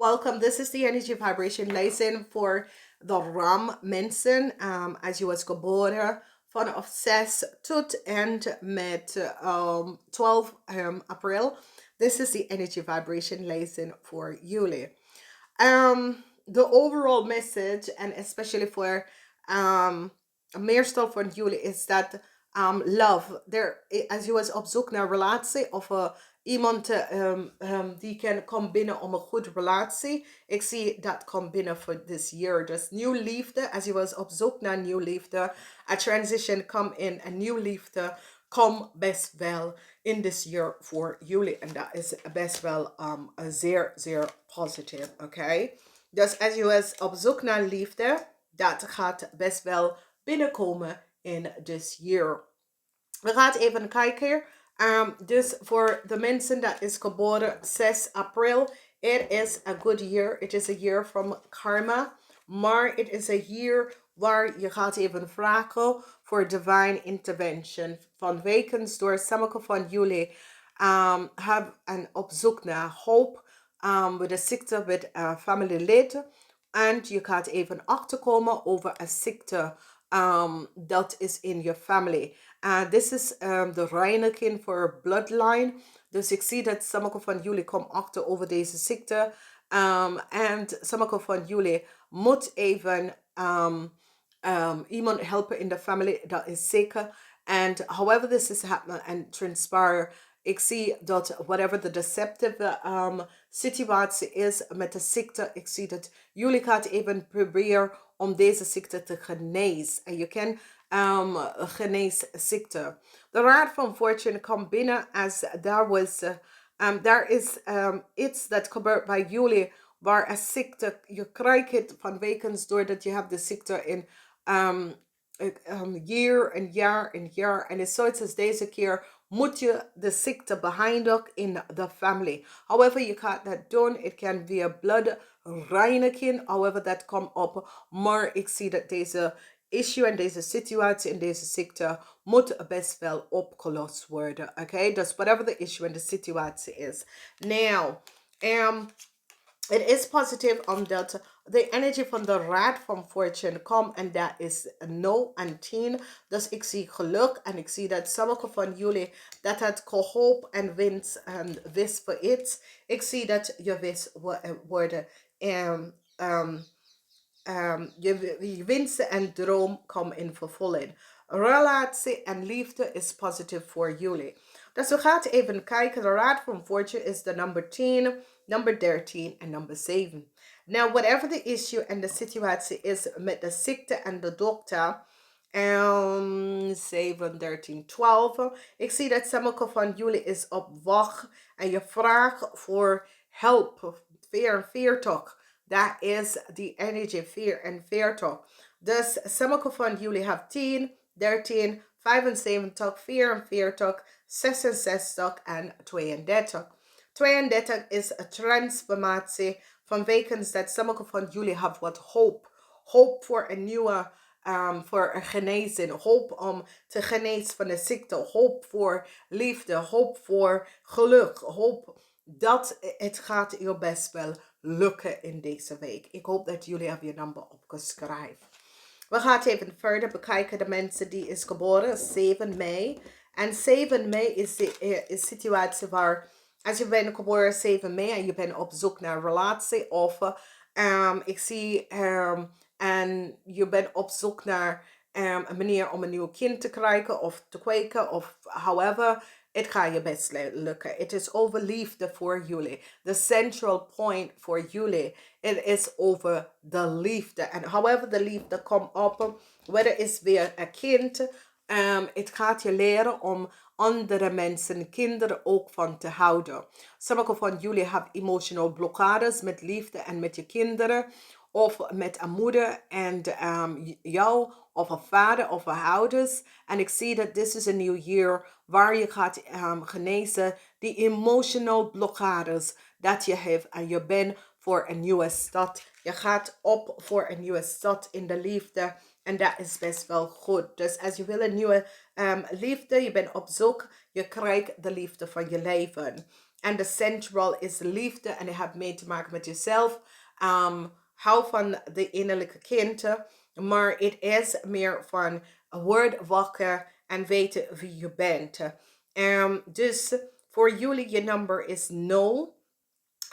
Welcome. This is the energy vibration lesson voor de Ram mensen. Als je was geboren vanaf 6 tot en met 12 april. This is the energy vibration lesson for jullie. The overall message, and especially for meestal van jullie, is dat love. Als je was op zoek naar relatie of iemand die kan komen binnen om een goede relatie. Ik zie dat komt binnen voor this year. Dus nieuw liefde. Als je was op zoek naar nieuw liefde. A transition come in. Een nieuw liefde kom best wel in this year voor jullie. En dat is best wel zeer, zeer positief. Oké? Dus als je was op zoek naar liefde. Dat gaat best wel binnenkomen in this year. We gaan even kijken. Dus voor de mensen dat is geboren 6 april. It is a good year. It is a year from karma. Maar it is a year waar je gaat even vragen voor divine intervention. Vanwege door sommige van jullie hebben een op zoek naar hoop. With een ziekte met familielid. En je gaat even achterkomen over een ziekte dat is in je family. This is de reiniging voor bloodline. Dus ik zie dat sommige van jullie komen achter over deze ziekte. En sommige van jullie moet even iemand helpen in de family. Dat is zeker. And however this is happening and transpire, ik zie dat whatever the deceptive situatie is met de ziekte, ik zie dat jullie gaat even proberen om deze ziekte te genezen. En je kan geneesziekte. De raad van fortune komt binnen als daar is iets dat gebeurt bij jullie waar een ziekte, je krijgt het vanwege doordat je hebt de ziekte in year en jaar en jaar. En is zoiets als deze keer moet je de ziekte behandelen in de family. However, je kan dat doen. Het kan via blood reiniging. However, dat komt op. Maar ik zie dat deze issue en deze situatie en deze ziekte moet best wel opgelost worden. Oké, dus whatever the issue en de situatie is. Now, it is positief omdat de energie van de raad van fortune komt en dat is 0 en 10. Dus ik zie geluk en ik zie dat sommige van jullie dat het gehoop en winst en wist voor iets. Ik zie dat je wist worden. Je wensen en droom komen in vervulling. Relatie en liefde is positief voor jullie. Dus we gaan even kijken. De raad van fortune is de number 10, number 13 en number 7. Now, whatever the issue en de situatie is met de ziekte en de dokter, 7, 13, 12. Ik zie dat sommige van jullie is op wacht en je vraagt voor hulp. 44. Dat is die energie 44. Dus sommige van jullie hebben 10, 13, 75, 44, 66 en 32. 32 is een transformatie vanwege dat sommige van jullie hebben wat hoop. Hoop voor een nieuwe, voor een genezing. Hoop om te genezen van de ziekte. Hoop voor liefde. Hoop voor geluk. Hoop dat het gaat je best wel lukken in deze week. Ik hoop dat jullie hebben je nummer opgeschreven. We gaan even verder bekijken de mensen die is geboren 7 mei. En 7 mei is de situatie waar als je bent geboren 7 mei en je bent op zoek naar een relatie of ik zie en je bent op zoek naar een manier om een nieuw kind te krijgen of te kweken of however. Het gaat je best lukken. Het is over liefde voor jullie. The central point voor jullie. Het is over de liefde. En however de liefde komt op. Whether is weer een kind. Het gaat je leren om andere mensen, kinderen ook van te houden. Sommige van jullie hebben emotional blokkades met liefde en met je kinderen. Of met een moeder en jou, of een vader, of een ouders. En ik zie dat dit is een nieuw jaar waar je gaat genezen die emotional blokkades dat je hebt. En je bent voor een nieuwe stad. Je gaat op voor een nieuwe stad in de liefde En dat is best wel goed. Dus als je wil een nieuwe liefde, je bent op zoek, je krijgt de liefde van je leven. En de central is de liefde en je hebt mee te maken met jezelf. Hou van de innerlijke kind, maar het is meer van word wakker en weten wie je bent. Dus voor jullie, je number is 0,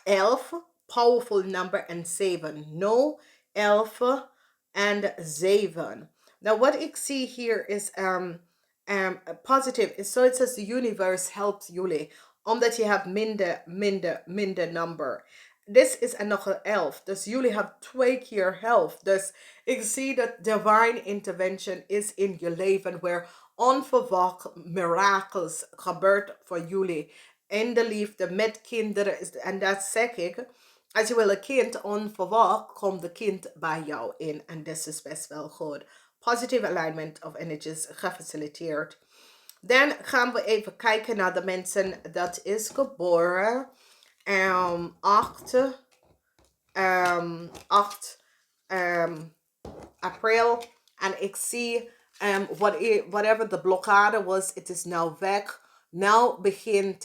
11, powerful number, en 7. 0, 11 en 7. Now what ik zie hier is positive. So it says the universe helps jullie. Omdat je hebt minder number. This is nog een 11. Dus jullie hebben 2 keer helft. Dus ik zie dat divine intervention is in je leven. Waar onverwacht miracles gebeurt voor jullie. In de liefde, met kinderen. En dat zeg ik. Als je wil een kind onverwacht, komt de kind bij jou in. En dat is best wel goed. Positive alignment of energies gefaciliteerd. Dan gaan we even kijken naar de mensen dat is geboren 8 april. En ik zie whatever de blokkade was, het is nou weg. Nou begint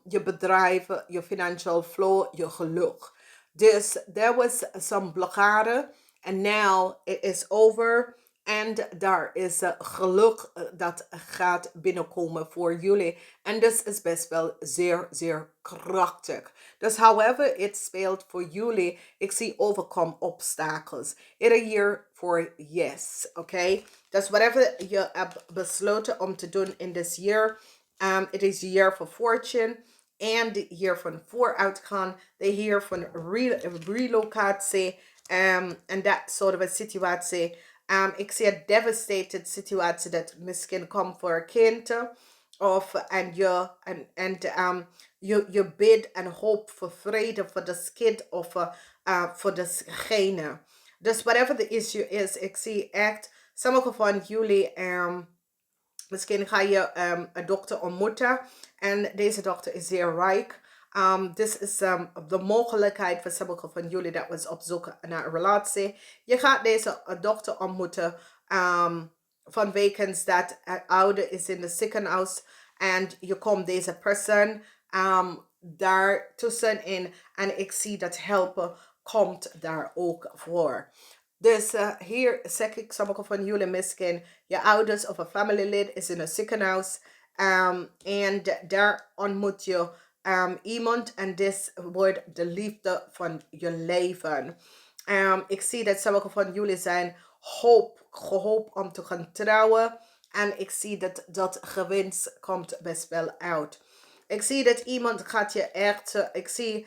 je bedrijf, je financial flow, je geluk. Dus there was some blokkade. And now it is over. En daar is geluk dat gaat binnenkomen voor jullie. En dat is best wel zeer krachtig. Dus however het speelt voor jullie, ik zie overkom obstakels. Ieder jaar voor yes, oké? Dus whatever je hebt besloten om te doen in this year, it is the year for fortune. En de year van vooruitgang. De year van relocatie. En dat soort van situatie. Ik zie een devastated situatie dat misschien komt voor een kind. Of je bidt en hoop voor vrede voor de kind of voor degene. Dus whatever the issue is, ik zie echt sommige van jullie misschien ga je een dokter ontmoeten. En deze dokter is zeer rijk. Dit is de mogelijkheid voor sommige van jullie dat was op zoek naar een relatie. Je gaat deze dokter ontmoeten vanwege dat ouder is in de ziekenhuis. En je komt deze persoon daar tussenin. En ik zie dat helpen komt daar ook voor. Dus hier zeg ik sommige van jullie misschien je ouders of een familielid is in een ziekenhuis. En daar ontmoet je iemand en dit wordt de liefde van je leven. Ik zie dat sommige van jullie zijn gehoopt om te gaan trouwen. En ik zie dat gewinst komt best wel uit. Ik zie dat iemand gaat je echt... ik zie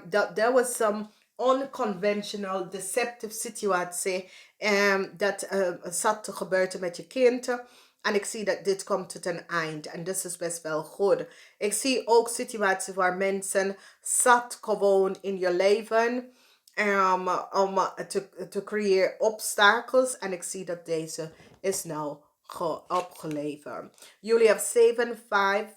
dat there was some unconventional, deceptive situatie dat zat te gebeuren met je kind. En ik zie dat dit komt tot een eind. En dit is best wel goed. Ik zie ook situaties waar mensen zat gewoon in je leven om te creëren obstakels. En ik zie dat deze is nou opgeleverd. Jullie hebben 7,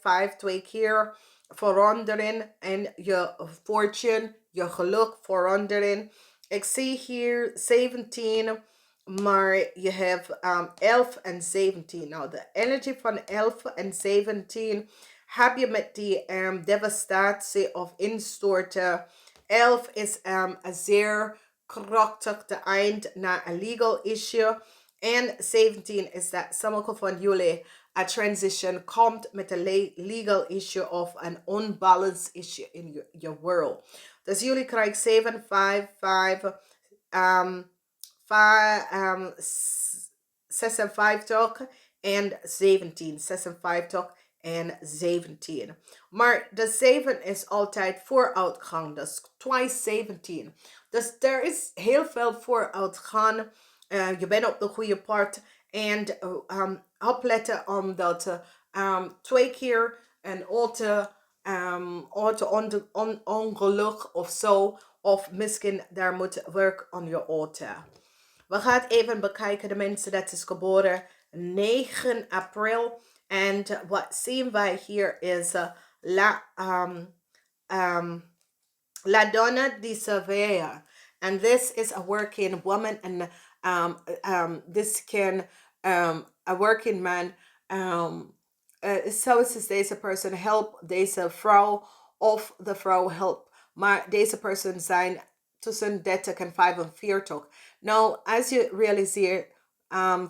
5, 2 keer verandering en je fortune, je geluk verandering. Ik zie hier 17, maar je hebt 11 en 17. Nou, de energy van 11 en 17 heb je met die devastatie of instorten. 11 is een zeer krachtig de eind naar een legal issue. En 17 is dat sommige van jullie a transition komt met een legal issue of een unbalanced issue in your world. Dus jullie krijgen 7, 5, 56 en 17. 56 en 17. Maar de 7 is altijd vooruitgang. Dus twice 17. Dus er is heel veel vooruitgang. Je bent op de goede pad. En opletten omdat 2 keer een auto-ongeluk of zo. Of misschien daar moet werk aan je auto. We gaan even bekijken de mensen dat is geboren 9 april. En wat zien wij hier is La Donna di Sevilla. And this is a working woman and This can a working man zo is deze person help deze vrouw of de vrouw help. Maar deze person zijn tussen 30 en 45. Nou, als je realiseert,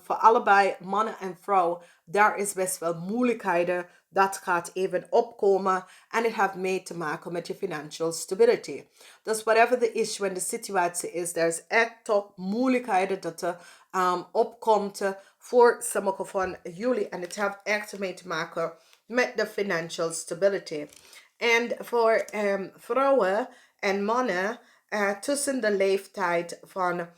voor allebei mannen en vrouw, daar is best wel moeilijkheden. Dat gaat even opkomen en het heeft mee te maken met je financial stability. Dus whatever the issue en de situatie is, er is echt toch moeilijkheden dat er opkomt voor sommige van jullie. En het heeft echt mee te maken met de financial stability. En voor vrouwen en mannen tussen de leeftijd van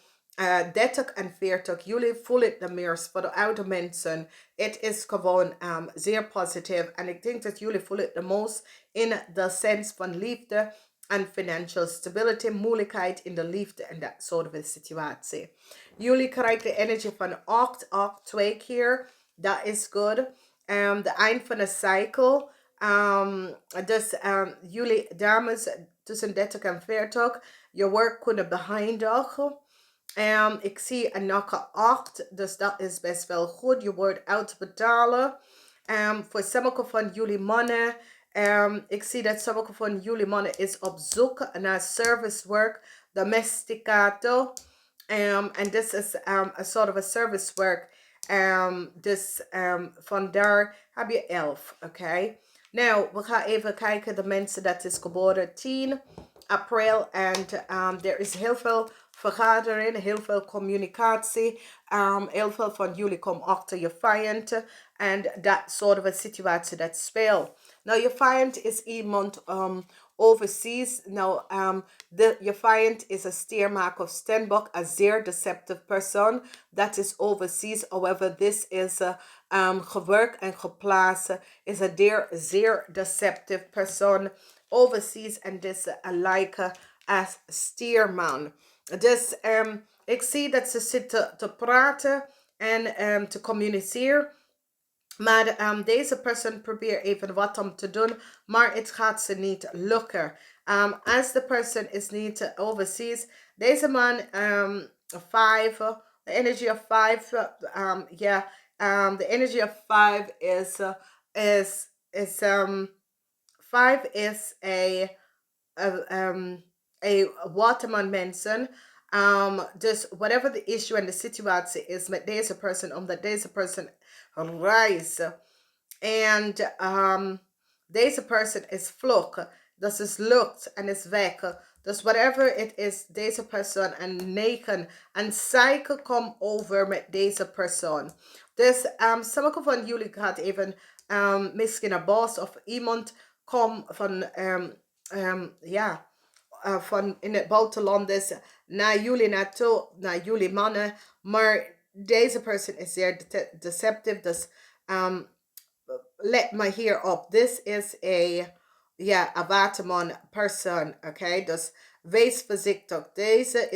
30 en 40, jullie voelen het de meest voor de oude mensen. Het is gewoon zeer positief. En ik denk dat jullie voelen het de most in de sens van liefde en financial stability, moeilijkheid in de liefde en dat soort van situatie. Jullie krijgen de energie van 8, 8 2 keer. Dat is goed. De eind van de cycle. Dus jullie dames tussen 30 en 40, je werk kunnen beëindigen. Ik zie een nakke 8, dus dat is best wel goed. Je wordt uitbetalen. Voor sommige van jullie mannen, ik zie dat sommige van jullie mannen is op zoek naar service work, domesticato. En dit is een soort of service work. Dus vandaar heb je 11, oké? Nou, we gaan even kijken de mensen dat is geboren 10 april. En er is heel veel vergadering, heel veel communicatie. Heel veel van jullie komen achter je vijand. En dat soort van situatie dat speelt. Nou, je vijand is iemand overseas. Nou, je vijand is een steermaak of steenbok, een zeer deceptive persoon. Dat is overseas. However, this is gewerkt en geplaatst. Is een zeer deceptive persoon overseas. En this like as steerman. Dus ik zie dat ze zitten te praten en te communiceren. Maar deze persoon probeert even wat om te doen, maar het gaat ze niet lukken. Als de persoon is niet overseas, deze man 5, the energy of 5, the energy of 5 is 5 is a waterman mensen. Dus whatever the issue en de situatie is met deze persoon, omdat deze persoon reist en deze persoon is vlug, dus is lukt en is weg. Dus whatever it is, deze persoon een 9, een cycle komt over met deze persoon. Dus sommige van jullie gaat even misschien een boss of iemand komt van van in het buitenland is naar jullie naartoe, naar jullie mannen. Maar deze persoon is zeer deceptive. Dus let me hierop. This is a waterman person. Oké, dus wees voorzichtig. Deze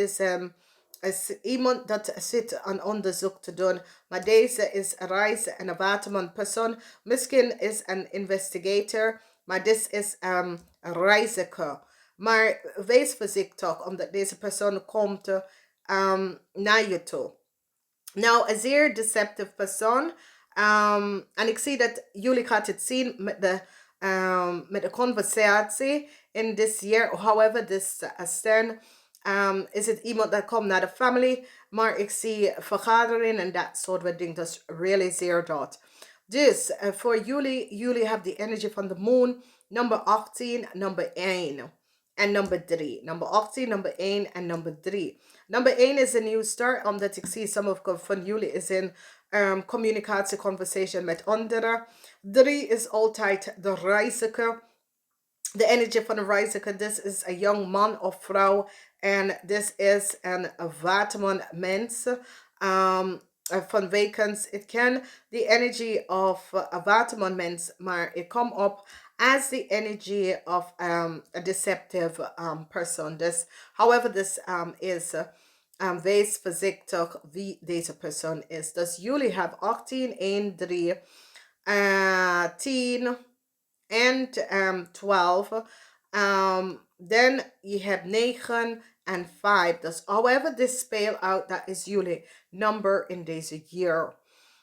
is iemand dat zit aan onderzoek te doen. Maar deze is een reizen en een waterman persoon. Misschien is een investigator. Maar dit is een reiziger. Maar wees voorzichtig, omdat deze persoon komt naar je toe. Nou, een zeer deceptive persoon. En ik zie dat jullie gaat het zien met de conversatie in this year. However, this stand is het iemand dat komt naar de family. Maar ik zie vergadering en dat soort van dingen. Dus realiseer dat. Dus voor jullie hebben de energie van de moon. Nummer 18, nummer 1. En nummer 3. Nummer 18, nummer 1 en nummer 3. Nummer 1 is een nieuw start. Omdat ik zie sommige van jullie is in communicatie, conversation met anderen. 3 is altijd de reiziger. De energie van de reiziger. This is a young man of vrouw. En this is een waterman mens. Van weekends. Het kan the energy of a waterman mens. Maar het komt op as the energy of a deceptive person. Dus, however this is, wees voorzichtig wie deze persoon is. Dus jullie hebben 18, 1, 3, 10 en 12. Dan je hebt 9 en 5. Dus however this spell out, dat is jullie number in deze year.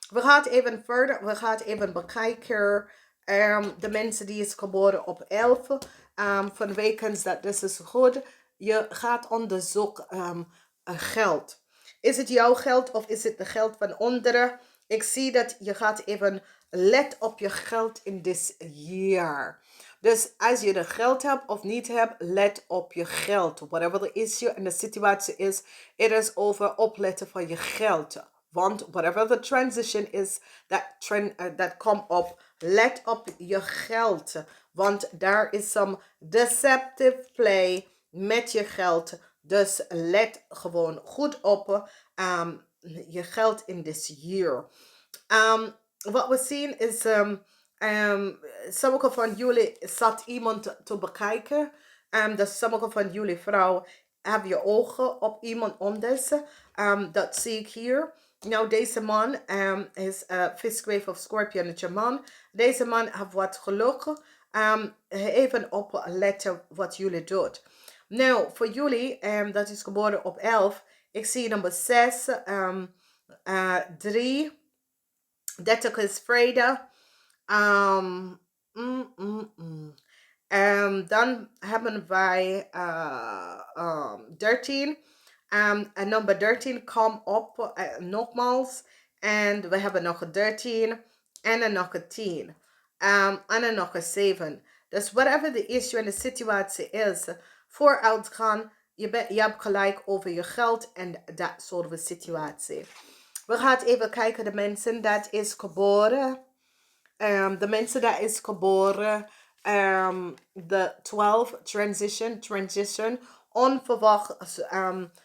We gaan even verder. We gaan even bekijken. De mensen die is geboren op 11. Van wekens dat dit is goed. Je gaat onderzoeken geld. Is het jouw geld of is het de geld van anderen? Ik zie dat je gaat even let op je geld in this year. Dus als je de geld hebt of niet hebt, let op je geld. Whatever the issue en de situatie is, het is over opletten van je geld. Want whatever the transition is, that come up, let op je geld. Want daar is some deceptive play met je geld. Dus let gewoon goed op je geld in this year. Wat we zien is, sommige van jullie zat iemand te bekijken. Dus sommige van jullie vrouwen hebben je ogen op iemand anders. Dat zie ik hier. Nou, deze man is Viskwave of Scorpion man. Deze man heeft wat geluk. Even opletten wat jullie doet. Nou, voor jullie, dat is geboren op 11. Ik zie nummer 6, 3, 30 is vrijdag. Dan hebben wij 13. En nummer 13 komt op nogmaals. En we hebben nog een 13 en een nog een 10. En een nog een 7. Dus whatever the issue en de situatie is, vooruit gaan. Je hebt gelijk over je geld en dat soort situatie. We gaan even kijken de mensen dat is geboren. De mensen dat is geboren. De 12 transition. Onverwacht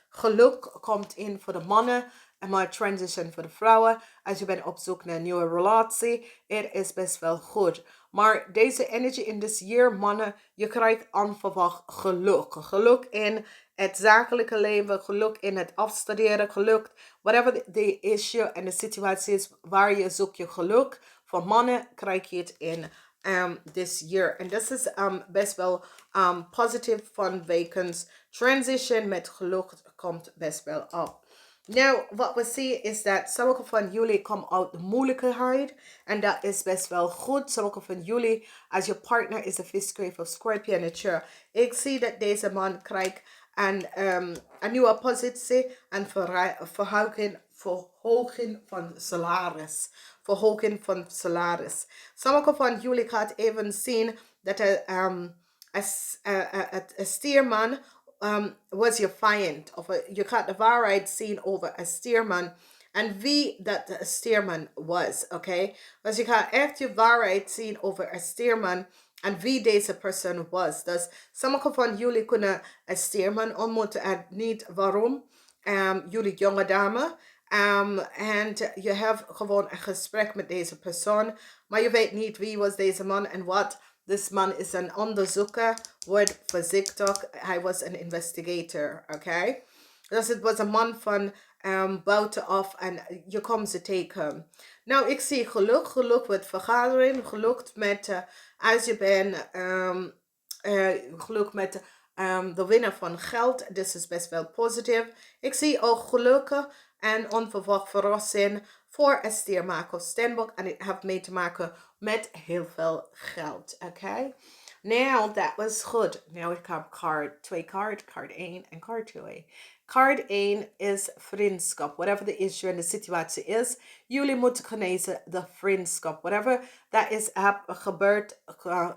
geluk komt in voor de mannen. En maar transition voor de vrouwen. Als je bent op zoek naar een nieuwe relatie. Het is best wel goed. Maar deze energy in this year, mannen. Je krijgt onverwacht geluk. Geluk in het zakelijke leven. Geluk in het afstuderen. Geluk. Whatever the issue en de situatie is waar je zoekt je geluk. Voor mannen krijg je het in this year. En dat is best wel positief van wekens. Transition met geluk komt best wel op. Nou, wat we zien is dat sommige van jullie komen uit de moeilijkheid. En dat is best wel goed. Sommige van jullie, als je partner is een Viskwave of Scorpion. Ik zie dat deze man krijgt een nieuwe positie en verhoging van salaris. Verhoging van salaris. Sommige van jullie gaat even zien dat een stierman was je vijand. Of je gaat de waarheid zien over een stierman. En wie dat de stierman was. Oké? Dus je gaat echt je waarheid zien over een stierman. En wie deze persoon was. Dus sommige van jullie kunnen een stierman ontmoeten. En niet waarom. Jullie jonge dame. En je hebt gewoon een gesprek met deze persoon. Maar je weet niet wie was deze man en wat. This man is een onderzoeker. Word voorzichtig. Hij was een investigator. Oké? Dus het was een man van buitenaf. En je komt ze tegen. Nou, ik zie geluk. Geluk met vergadering. Geluk met als je bent. Geluk met de winnaar van geld. Dit is best wel positief. Ik zie ook gelukken en onverwacht verrassing voor een stiermaker of steenbok. En het heeft mee te maken met heel veel geld. Oké? Now, that was good. Now ik heb card 1 en card 2. Card 1 is vriendschap. Whatever the issue en de situatie is. Jullie moeten genezen de vriendschap. Whatever that is gebeurd,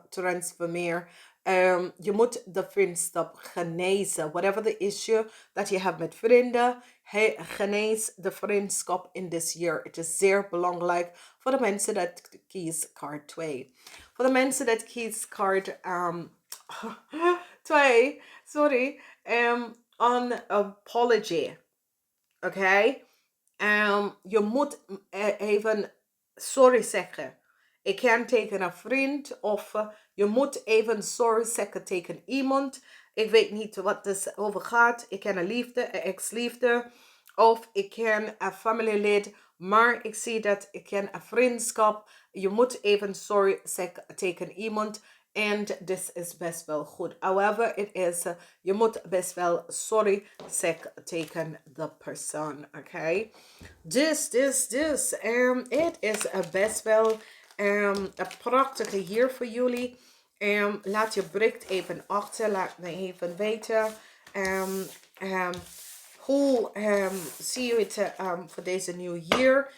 transformeer. Je moet de vriendschap genezen. Whatever the issue dat je hebt met vrienden. Genees de vriendschap in this year. Het is zeer belangrijk voor de mensen dat kies card 2. Voor de mensen dat kies card 2. Sorry. On apology. Oké? Je moet even sorry zeggen. Ik kan tegen een vriend of je moet even sorry zeggen tegen iemand. Ik weet niet wat het over gaat. Ik ken een liefde, een ex-liefde. Of ik ken een familielid. Maar ik zie dat ik ken een vriendschap. Je moet even sorry zeggen tegen iemand. En dit is best wel goed. However, it is, je moet best wel sorry zeggen tegen de persoon. Oké. Dus. Het is best wel een prachtige hier voor jullie. Laat je bericht even achter. Laat me even weten. Hoe zie je het voor deze nieuw jaar?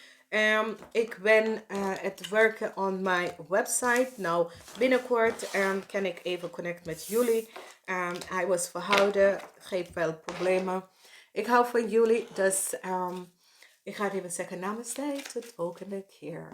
Ik ben het werken aan mijn website. Nou, binnenkort kan ik even connecten met jullie. Hij was verhouden. Geen veel problemen. Ik hou van jullie. Dus ik ga het even zeggen namaste. Tot de volgende keer.